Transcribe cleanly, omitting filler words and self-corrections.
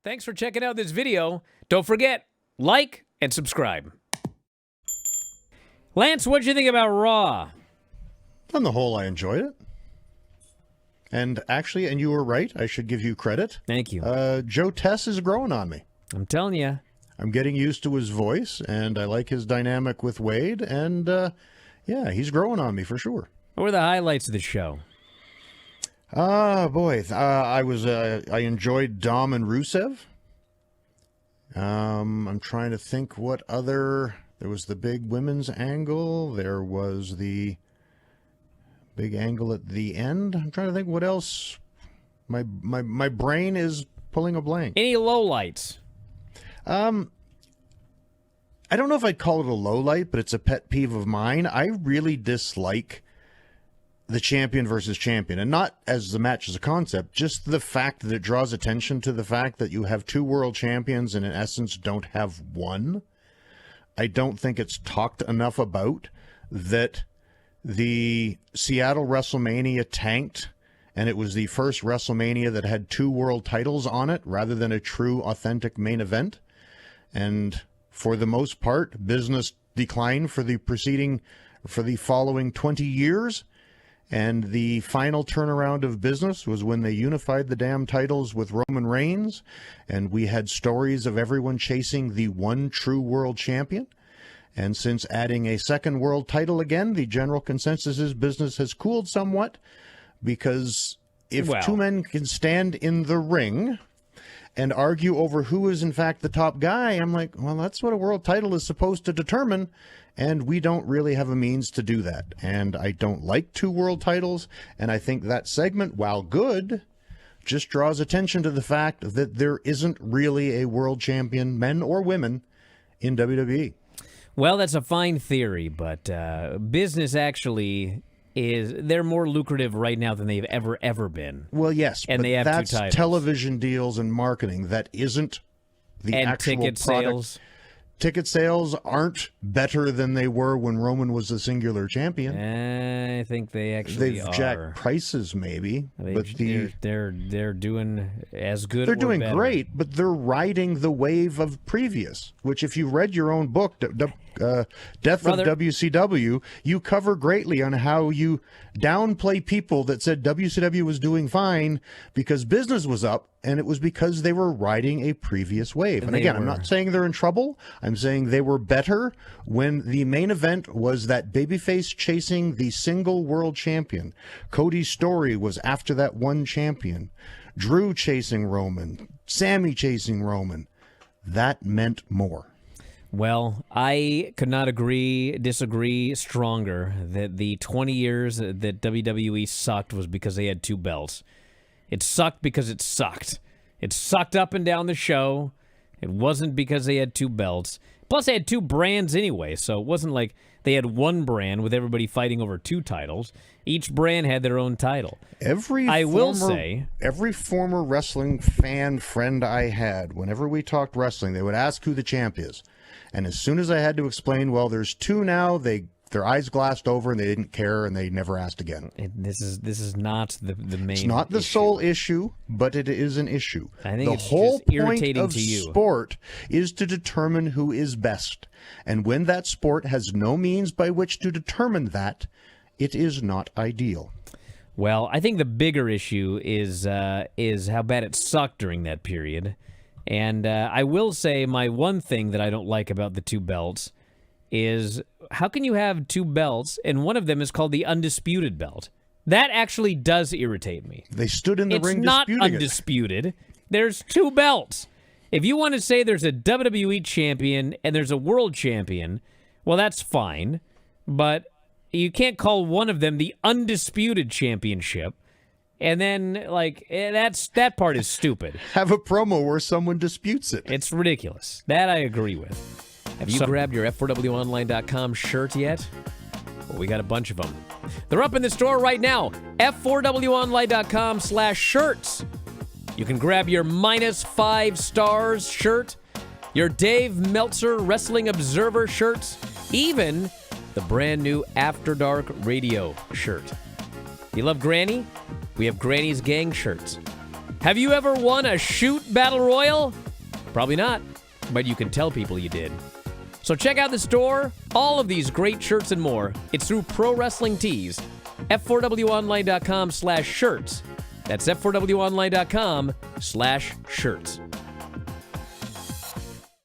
Thanks for checking out this video. Don't forget, like and subscribe. Lance, what'd you think about Raw? On the whole, I enjoyed it. And actually, and you were right, I should give you credit. Thank you. Joe Tess is growing on me. I'm telling you. I'm getting used to his voice, and I like his dynamic with Wade, and yeah, he's growing on me for sure. What were the highlights of the show? Boy, I enjoyed Dom and Rusev. I'm trying to think what other. There was the big women's angle. There was the big angle at the end. I'm trying to think what else. My brain is pulling a blank. Any lowlights? I don't know if I'd call it a low light, but it's a pet peeve of mine. I really dislike the champion versus champion, and not as the match as a concept, just the fact that it draws attention to the fact that you have two world champions and in essence don't have one. I don't think it's talked enough about that the Seattle WrestleMania tanked, and it was the first WrestleMania that had two world titles on it rather than a true authentic main event. And for the most part, business declined for the following 20 years. And the final turnaround of business was when they unified the damn titles with Roman Reigns, and we had stories of everyone chasing the one true world champion. And since adding a second world title again, the general consensus is business has cooled somewhat, because if two men can stand in the ring and argue over who is in fact the top guy, I'm like, well, that's what a world title is supposed to determine. And we don't really have a means to do that. And I don't like two world titles. And I think that segment, while good, just draws attention to the fact that there isn't really a world champion, men or women, in WWE. Well, that's a fine theory, but business actually they're more lucrative right now than they've ever been. Well, yes, and but they have that's two titles. Television deals and marketing. That isn't the and actual ticket product. Sales. Ticket sales aren't better than they were when Roman was the singular champion. I think they actually They've are. jacked prices, maybe, but they're doing as good. They're doing better. great, but they're riding the wave of previous. Which, if you read your own book, Death of WCW, you cover greatly on how you downplay people that said WCW was doing fine because business was up, and it was because they were riding a previous wave. And again, I'm not saying they're in trouble. I'm saying they were better when the main event was that babyface chasing the single world champion. Cody's story was after that one champion. Drew chasing Roman. Sammy chasing Roman. That meant more. Well, I could not disagree stronger that the 20 years that WWE sucked was because they had two belts. It sucked because it sucked. It sucked up and down the show. It wasn't because they had two belts. Plus, they had two brands anyway, so it wasn't like they had one brand with everybody fighting over two titles. Each brand had their own title. Every former wrestling fan friend I had, whenever we talked wrestling, they would ask who the champ is. And as soon as I had to explain, well, there's two now, their eyes glassed over and they didn't care and they never asked again. This is not the main. It's not the sole issue, but it is an issue. I think the it's whole just irritating point of to you. Sport is to determine who is best, and when that sport has no means by which to determine that, it is not ideal. Well, I think the bigger issue is how bad it sucked during that period. And I will say my one thing that I don't like about the two belts is how can you have two belts and one of them is called the Undisputed Belt? That actually does irritate me. They stood in the ring It's not disputing undisputed. There's two belts. If you want to say there's a WWE champion and there's a world champion, well, that's fine. But you can't call one of them the Undisputed Championship. And then, that part is stupid. Have a promo where someone disputes it. It's ridiculous. That I agree with. Have you grabbed your F4WOnline.com shirt yet? Well, we got a bunch of them. They're up in the store right now. F4WOnline.com/shirts. You can grab your -5 stars shirt, your Dave Meltzer Wrestling Observer shirts, even the brand new After Dark Radio shirt. You love Granny? We have Granny's Gang shirts. Have you ever won a shoot battle royal? Probably not, but you can tell people you did. So check out the store. All of these great shirts and more. It's through Pro Wrestling Tees. F4WOnline.com/shirts. That's F4WOnline.com/shirts.